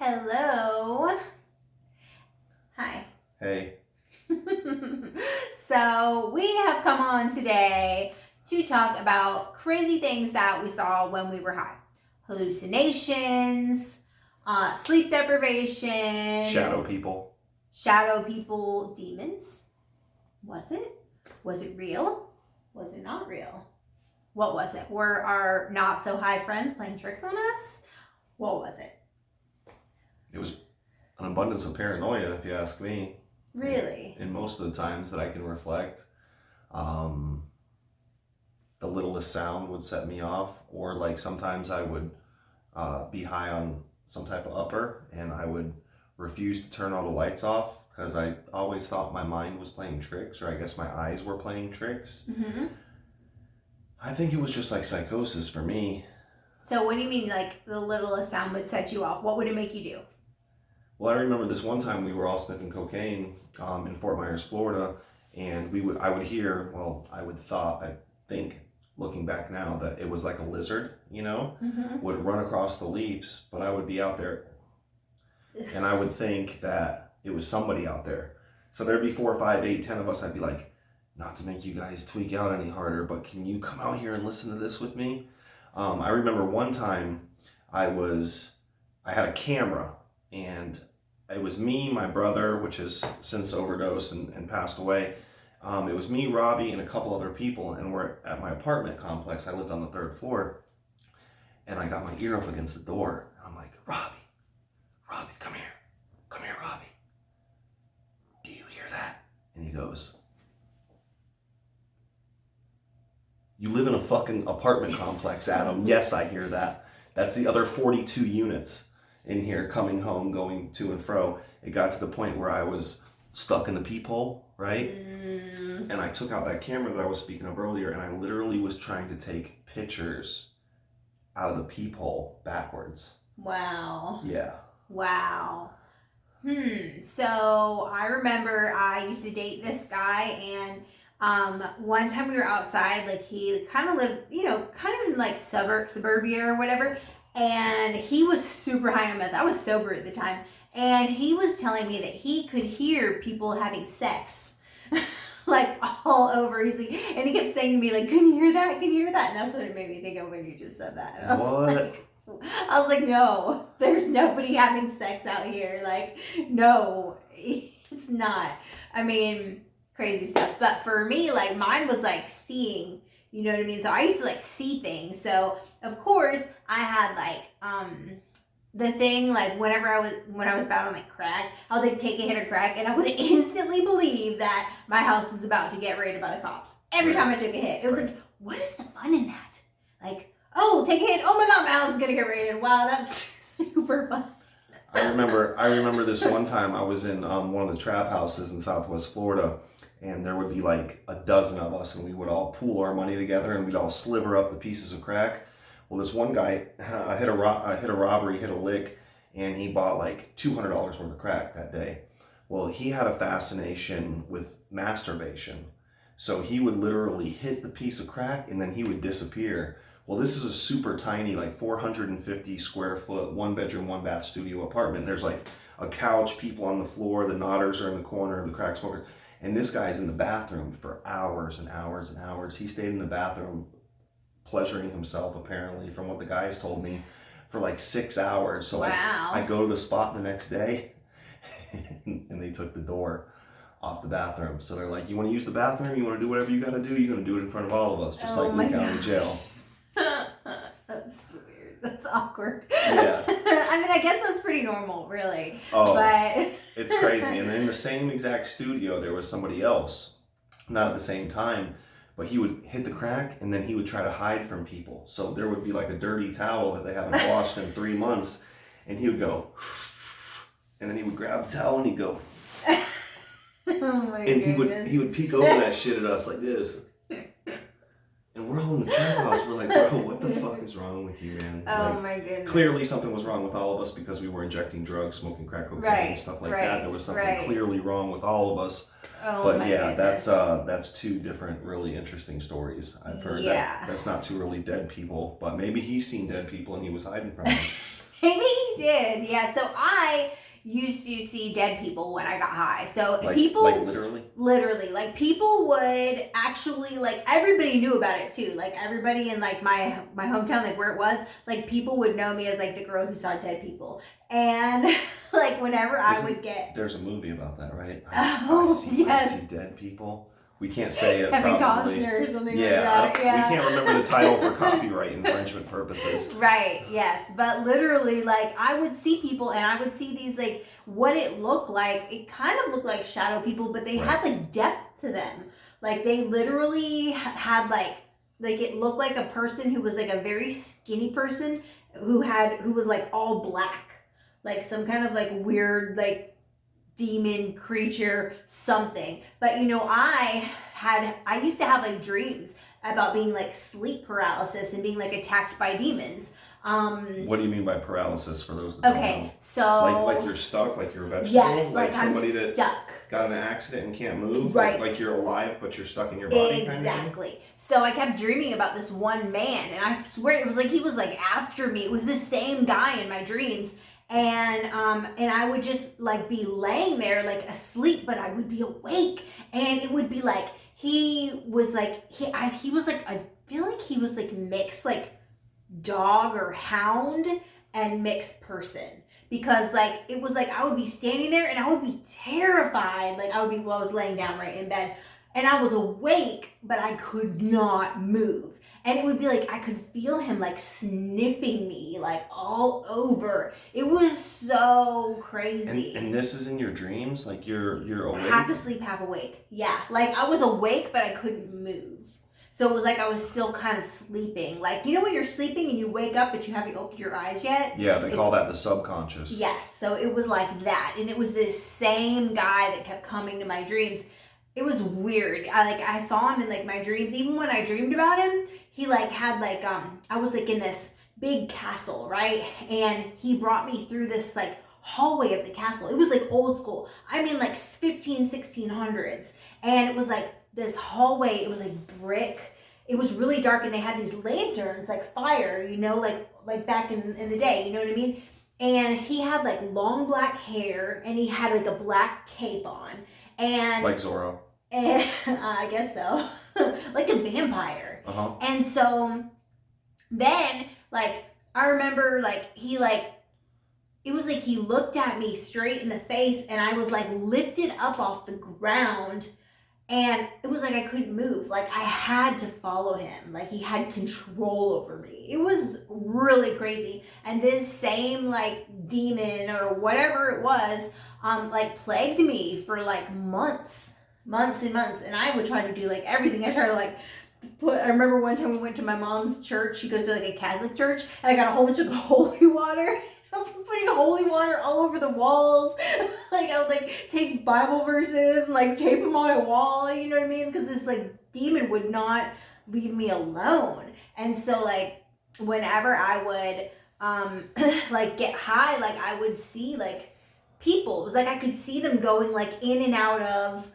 Hello. Hi. Hey. So, we have come on today to talk about crazy things that we saw when we were high. Hallucinations, sleep deprivation, Shadow people. demons. Was it? Was it real? Was it not real? What was it? Were our not so high friends playing tricks on us? What was it? It was an abundance of paranoia, if you ask me. Really? And most of the times that I can reflect, the littlest sound would set me off, or like sometimes I would be high on some type of upper and I would refuse to turn all the lights off because I always thought my mind was playing tricks, or I guess my eyes were playing tricks. Mm-hmm. I think it was just like psychosis for me. So what do you mean, like, the littlest sound would set you off? What would it make you do? Well, I remember this one time we were all sniffing cocaine in Fort Myers, Florida, and I would think, looking back now, that it was like a lizard, Mm-hmm. would run across the leaves, but I would be out there, and I would think that it was somebody out there. So there'd be 4, 5, 8, 10 of us. I'd be like, not to make you guys tweak out any harder, but can you come out here and listen to this with me? I remember one time I had a camera, and it was me, my brother, which has since overdosed and passed away. It was me, Robbie, and a couple other people, and we're at my apartment complex. I lived on the 3rd floor, and I got my ear up against the door, and I'm like, Robbie, come here, Robbie. Do you hear that? And he goes, you live in a fucking apartment complex, Adam. Yes, I hear that. That's the other 42 units in here coming home, going to and fro. It got to the point where I was stuck in the peephole, right? And I took out that camera that I was speaking of earlier, and I literally was trying to take pictures out of the peephole backwards. Wow. Yeah. Wow. So I remember I used to date this guy, and one time we were outside, like, he kind of lived, kind of in like suburbia or whatever, and he was super high on meth. I was sober at the time, and he was telling me that he could hear people having sex. Like, all over. He's like, and he kept saying to me, like, can you hear that? Can you hear that? And that's what it made me think of when you just said that. And I was like, no, there's nobody having sex out here. Like, no, it's not. I mean, crazy stuff. But for me, like, mine was like seeing, you know what I mean? So I used to like see things. So of course I had like the thing, like, when I was bad on like crack, I would like take a hit of crack and I would instantly believe that my house was about to get raided by the cops. Every time I took a hit. It was like, what is the fun in that? Like, oh, take a hit. Oh my God, my house is gonna get raided. Wow, that's super fun. I remember this one time I was in one of the trap houses in Southwest Florida, and there would be like a dozen of us, and we would all pool our money together, and we'd all sliver up the pieces of crack. Well, this one guy, I hit a robbery, hit a lick, and he bought like $200 worth of crack that day. Well, he had a fascination with masturbation, so he would literally hit the piece of crack and then he would disappear. Well, this is a super tiny, like 450 square foot, 1-bedroom, 1-bath studio apartment. There's like a couch, people on the floor, the nodders are in the corner, the crack smokers. And this guy's in the bathroom for hours and hours and hours. He stayed in the bathroom pleasuring himself, apparently, from what the guys told me, for like 6 hours. So wow. I go to the spot the next day, and they took the door off the bathroom. So they're like, you want to use the bathroom? You want to do whatever you got to do? You're going to do it in front of all of us, just like Lee County Jail. That's weird. That's awkward. Yeah. I mean, I guess that's pretty normal, really. Oh, but it's crazy. And in the same exact studio, there was somebody else, not at the same time, but he would hit the crack and then he would try to hide from people. So there would be like a dirty towel that they haven't washed in 3 months, and he would go, and then he would grab the towel and he'd go, oh my and goodness. he would peek over that shit at us like this. And we're all in the trap house. We're like, bro, what the fuck is wrong with you, man? Oh like, my goodness. Clearly something was wrong with all of us because we were injecting drugs, smoking crack cocaine, and stuff like that. There was something clearly wrong with all of us. Oh, but my yeah, goodness. that's 2 different really interesting stories. I've heard Yeah. that's not 2 really dead people, but maybe he's seen dead people and he was hiding from them. Maybe he did. Yeah. So I used to see dead people when I got high. So people, like literally, like people would actually, like, everybody knew about it too. Like everybody in like my hometown, like where it was, like people would know me as like the girl who saw dead people. And like whenever I would get, there's a movie about that, right? I see dead people. We can't say it. Kevin probably. Costner or something Yeah, like that. Yeah. We can't remember the title for copyright infringement purposes. Right, yes. But literally, like, I would see people and I would see these, like, what it looked like. It kind of looked like shadow people, but they had, like, depth to them. Like, they literally had, like, it looked like a person who was, like, a very skinny person who was, like, all black. Like, some kind of, like, weird, like, demon creature something. But you know, I used to have like dreams about being like sleep paralysis and being like attacked by demons. What do you mean by paralysis for those that don't know? So like you're stuck, like you're a vegetable? Yes, like somebody I'm stuck. That got in an accident and can't move? Right. Like you're alive but you're stuck in your body kind of thing? Exactly. So I kept dreaming about this one man, and I swear it was like he was like after me. It was the same guy in my dreams. And I would just like be laying there like asleep, but I would be awake, and it would be like he was like I feel like he was like mixed like dog or hound and mixed person, because like it was like I would be standing there and I would be terrified. Like I was laying down right in bed and I was awake, but I could not move. And it would be like I could feel him like sniffing me like all over. It was so crazy. And this is in your dreams? Like you're awake? Half asleep, half awake. Yeah. Like I was awake, but I couldn't move. So it was like I was still kind of sleeping. Like, you know when you're sleeping and you wake up but you haven't opened your eyes yet? Yeah, they call that the subconscious. Yes. So it was like that. And it was this same guy that kept coming to my dreams. It was weird. I saw him in like my dreams. Even when I dreamed about him, he like had like I was like in this big castle, right? And he brought me through this like hallway of the castle. It was like old school. I mean like 1600s. And it was like this hallway. It was like brick. It was really dark, and they had these lanterns like fire, you know, like back in the day, you know what I mean? And he had like long black hair, and he had like a black cape on. And like Zorro. And I guess so. Like a vampire. Uh-huh. And so then like I remember like he like it was like he looked at me straight in the face, and I was like lifted up off the ground, and it was like I couldn't move. Like I had to follow him. Like he had control over me. It was really crazy. And this same like demon or whatever it was like plagued me for like months and months. And I would try to do like everything. I tried to like I remember one time we went to my mom's church. She goes to like a Catholic church, and I got a whole bunch of holy water. I was putting holy water all over the walls. Like I would like take Bible verses and like tape them on my wall, you know what I mean? Because this like demon would not leave me alone. And so like whenever I would like get high, like I would see like people. It was like I could see them going like in and out of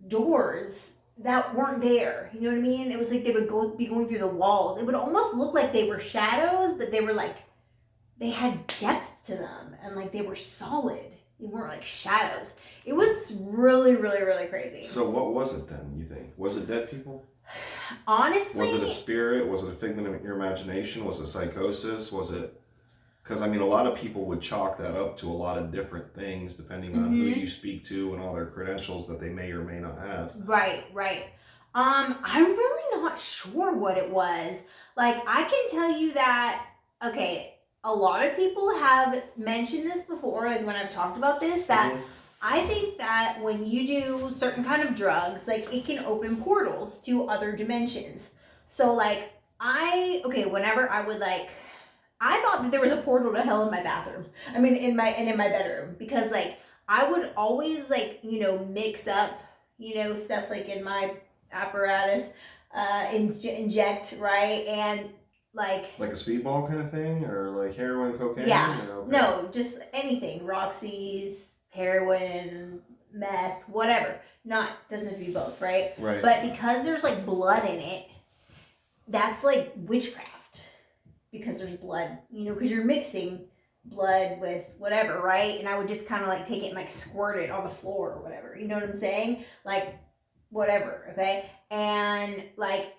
doors that weren't there. You know what I mean? It was like they would be going through the walls. It would almost look like they were shadows, but they were like they had depth to them, and like they were solid. They weren't like shadows. It was really, really, really crazy. So what was it then, you think? Was it dead people? Honestly. Was it a spirit? Was it a figment of your imagination? Was it psychosis? Was it... Because, I mean, a lot of people would chalk that up to a lot of different things depending on who you speak to and all their credentials that they may or may not have. Right. I'm really not sure what it was. Like, I can tell you that, okay, a lot of people have mentioned this before, like when I've talked about this, that I think that when you do certain kind of drugs, like it can open portals to other dimensions. So like whenever I would like, I thought that there was a portal to hell in my bathroom. I mean, in my bedroom, because like I would always like, you know, mix up, you know, stuff like in my apparatus, inject, right? And like a speedball kind of thing, or like heroin, cocaine? Yeah. Okay. No, just anything. Roxy's, heroin, meth, whatever. Doesn't have to be both, right? Right. But because there's like blood in it, that's like witchcraft. Because there's blood, you know, because you're mixing blood with whatever, right? And I would just kind of like take it and like squirt it on the floor or whatever. You know what I'm saying? Like whatever, okay? And like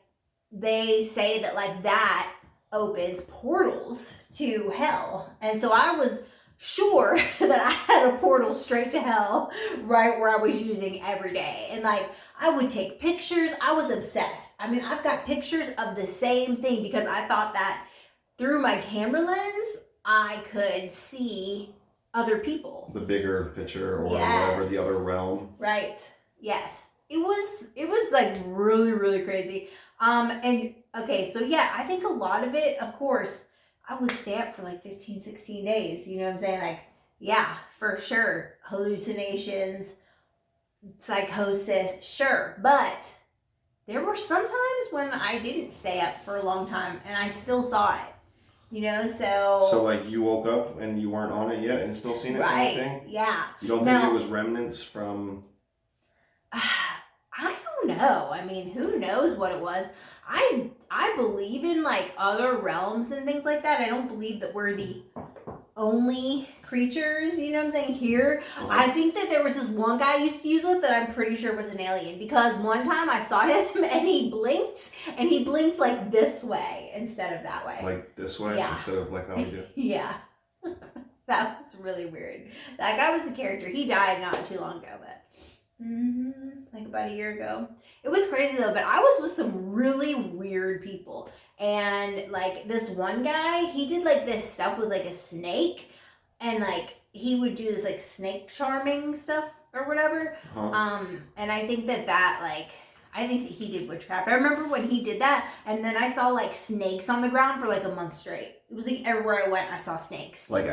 they say that like that opens portals to hell. And so I was sure that I had a portal straight to hell right where I was using every day. And like I would take pictures. I was obsessed. I mean, I've got pictures of the same thing because I thought that through my camera lens, I could see other people. The bigger picture or Yes. whatever, the other realm. Right. Yes. It was like really, really crazy. And okay, so yeah, I think a lot of it, of course, I would stay up for like 15, 16 days. You know what I'm saying? Like, yeah, for sure. Hallucinations, psychosis, sure. But there were some times when I didn't stay up for a long time and I still saw it. You know, So like you woke up and you weren't on it yet and still seen it? Right. Anything? Yeah. You don't think it was remnants from... I don't know. I mean, who knows what it was? I believe in like other realms and things like that. I don't believe that we're the only creatures, you know what I'm saying, here. I think that there was this one guy I used to use with that I'm pretty sure was an alien because one time I saw him and he blinked like this way instead of that way. Like this way? Yeah. Instead of like how we do? Yeah. That was really weird. That guy was a character. He died not too long ago, but like about a year ago. It was crazy though, but I was with some really weird people. And like this one guy, he did like this stuff with like a snake, and like he would do this like snake charming stuff or whatever. And I think that like I think that he did witchcraft. I remember when he did that, and then I saw like snakes on the ground for like a month straight. It was like everywhere I went, I saw snakes. Like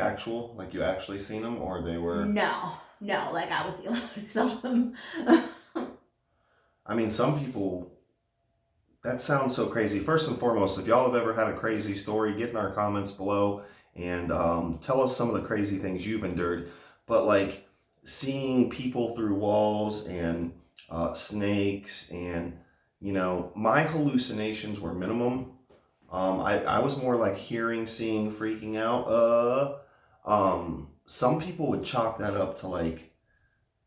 you actually seen them, or they were? No, like I was the only one who saw them. I mean, some people, that sounds so crazy. First and foremost, if y'all have ever had a crazy story, get in our comments below and tell us some of the crazy things you've endured. But like seeing people through walls and snakes and, you know, my hallucinations were minimum. I was more like hearing, seeing, freaking out. Some people would chalk that up to like,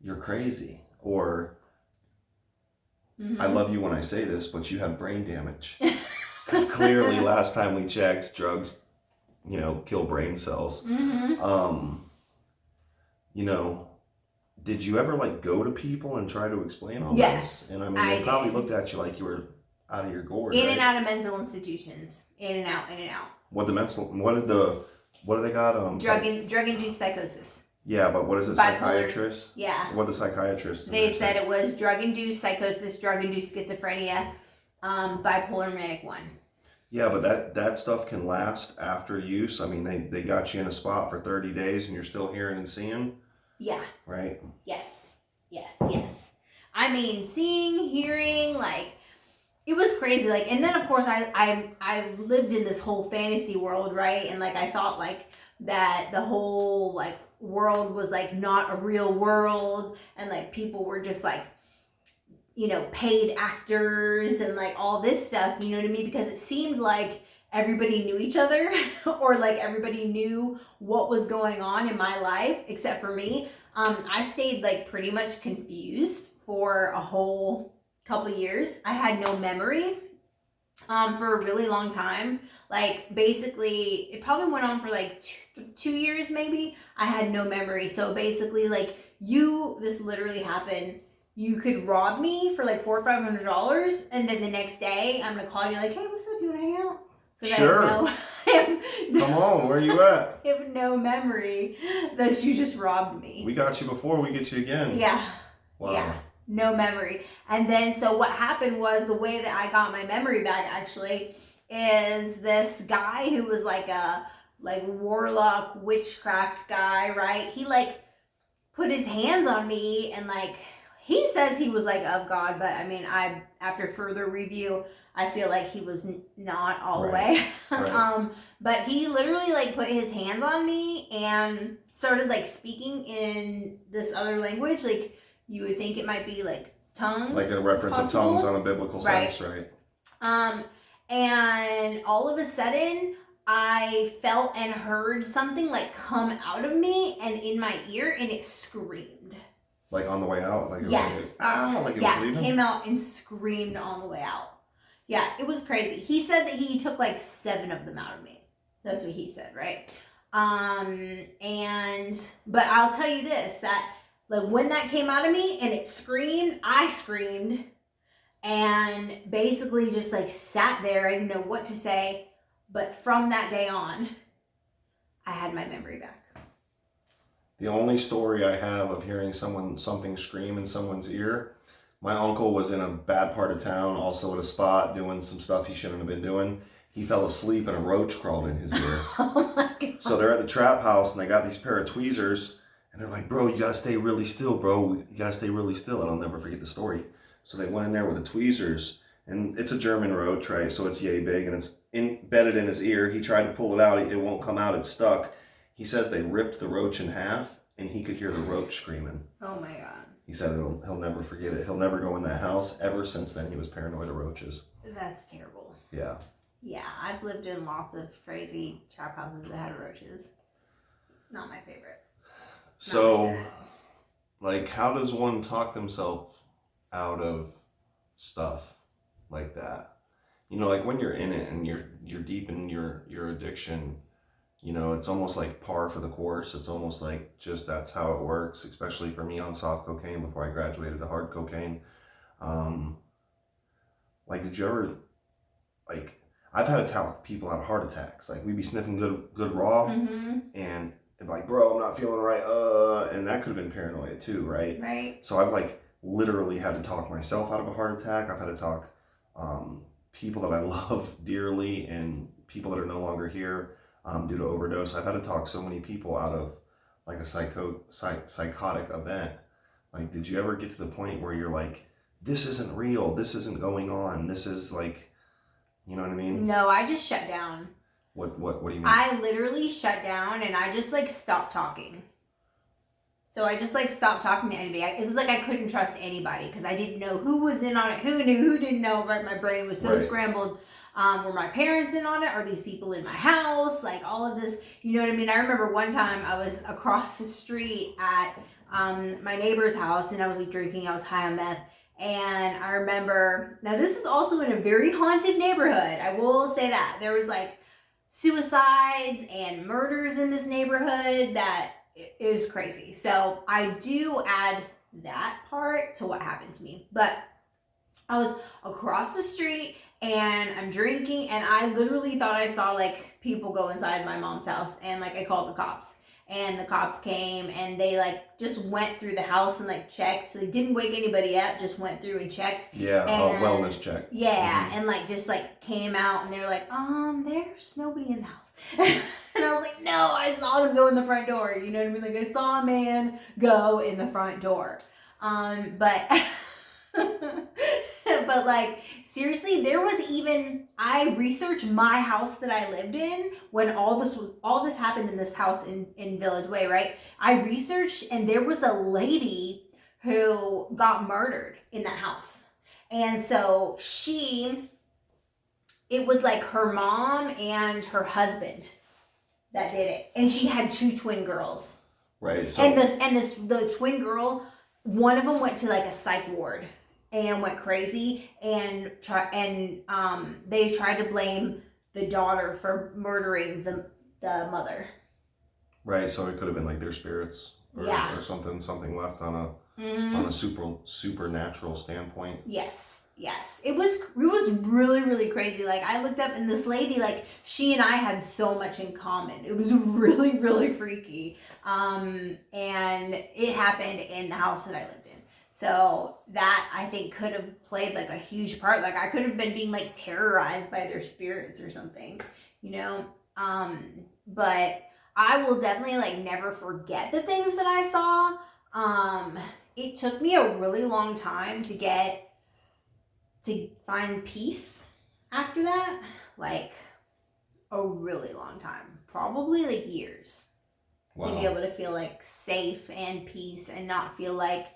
you're crazy, or I love you when I say this, but you have brain damage. Because clearly last time we checked, drugs, you know, kill brain cells. You know, did you ever like go to people and try to explain all this? And I mean, they probably looked at you like you were out of your gourd. In and out of mental institutions. In and out. What do they got? Drug-induced psychosis. Yeah, but what is it? Psychiatrist? Yeah. What the psychiatrist? They said it was drug-induced psychosis, drug-induced schizophrenia, bipolar manic 1. Yeah, but that stuff can last after use. I mean, they got you in a spot for 30 days and you're still hearing and seeing. Yeah. Right? Yes. I mean, seeing, hearing, like, it was crazy. Like, and then of course I lived in this whole fantasy world, right? And like I thought like that the whole like world was like not a real world, and like people were just like, you know, paid actors and like all this stuff, you know what I mean? Because it seemed like everybody knew each other or like everybody knew what was going on in my life except for me. I stayed like pretty much confused for a whole couple years. I had no memory for a really long time. Like basically it probably went on for like 2 years maybe. I had no memory. So basically like this literally happened. You could rob me for like $400 or $500, and then the next day I'm gonna call you like, hey, what's up? You wanna hang out? Sure. Come on, where you at? I have no memory that you just robbed me. We got you before, we get you again. Yeah. Wow. Yeah. No memory. And then so what happened was the way that I got my memory back actually is this guy who was like a warlock witchcraft guy, right? He like put his hands on me and like he says he was like of God, but I mean after further review I feel like he was not all the way. Right. But he literally like put his hands on me and started like speaking in this other language. Like you would think it might be like tongues. Like a reference possible. of tongues on a biblical sense, right? And all of a sudden I felt and heard something like come out of me and in my ear, and it screamed. Like on the way out? Like it yes. was like it was leaving? Yeah, came out and screamed on the way out. Yeah, it was crazy. He said that he took like 7 of them out of me. That's what he said, right? But I'll tell you this, that like when that came out of me and it screamed, I screamed and basically just like sat there. I didn't know what to say. But from that day on, I had my memory back. The only story I have of hearing something scream in someone's ear, my uncle was in a bad part of town, also at a spot doing some stuff he shouldn't have been doing. He fell asleep and a roach crawled in his ear. Oh my God. So they're at the trap house and they got these pair of tweezers and they're like, bro, you gotta stay really still, bro. You gotta stay really still. And I'll never forget the story. So they went in there with the tweezers, and it's a German roach, right? So it's yay big and it's embedded in his ear. He tried to pull it out. It won't come out. It's stuck. He says they ripped the roach in half and he could hear the roach screaming. Oh my God. He said he'll never forget it. He'll never go in that house. Ever since then, he was paranoid of roaches. That's terrible. Yeah. Yeah, I've lived in lots of crazy trap houses that had roaches. Not my favorite. So, like, how does one talk themselves out of stuff like that? You know, like when you're in it and you're deep in your addiction, you know, it's almost like par for the course. It's almost like just that's how it works, especially for me on soft cocaine before I graduated to hard cocaine. Like, did you ever, like, I've had to tell people out of heart attacks. Like, we'd be sniffing good raw, and like, bro, I'm not feeling right, and that could have been paranoia too, right? Right. So I've like literally had to talk myself out of a heart attack. I've had to talk people that I love dearly and people that are no longer here due to overdose. I've had to talk so many people out of like a psychotic event. Like, did you ever get to the point where you're like, this isn't real, this isn't going on, this is like, you know what I mean? No, I just shut down. What do you mean? I literally shut down and I just like stopped talking. So I just like stopped talking to anybody. It was like I couldn't trust anybody because I didn't know who was in on it, who knew, who didn't know. Right, my brain was so scrambled. Were my parents in on it? Are these people in my house? Like all of this, you know what I mean? I remember one time I was across the street at my neighbor's house and I was like drinking. I was high on meth. And I remember, now this is also in a very haunted neighborhood. I will say that. There was like suicides and murders in this neighborhood that is crazy. So I do add that part to what happened to me. But I was across the street and I'm drinking and I literally thought I saw like people go inside my mom's house and like I called the cops. And the cops came and they like just went through the house and like checked. So they didn't wake anybody up, just went through and checked. Yeah, a wellness check. Yeah, and like just like came out and they were like, there's nobody in the house. And I was like, no, I saw them go in the front door. You know what I mean? Like I saw a man go in the front door. But but like seriously, there was even, I researched my house that I lived in when all this happened in this house in Village Way, right? I researched and there was a lady who got murdered in that house. And so it was like her mom and her husband that did it. And she had 2 twin girls. Right. So The twin girl, one of them went to like a psych ward and went crazy and they tried to blame the daughter for murdering the mother. Right, so it could have been like their spirits or something left on a supernatural standpoint. Yes. It was really, really crazy. Like I looked up and this lady, like she and I had so much in common. It was really, really freaky. And it happened in the house that I lived in. So that I think could have played like a huge part. Like I could have been being like terrorized by their spirits or something, you know? But I will definitely like never forget the things that I saw. It took me a really long time to find peace after that. Like a really long time, probably like years. Wow. To be able to feel like safe and peace and not feel like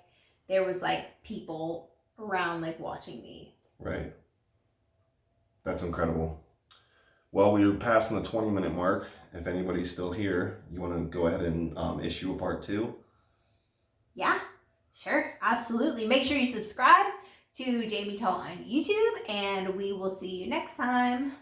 there was like people around like watching me. Right. That's incredible. Well, we are passing the 20-minute mark. If anybody's still here, you want to go ahead and issue a part 2? Yeah, sure, absolutely. Make sure you subscribe to Jamie Tall on YouTube, and we will see you next time.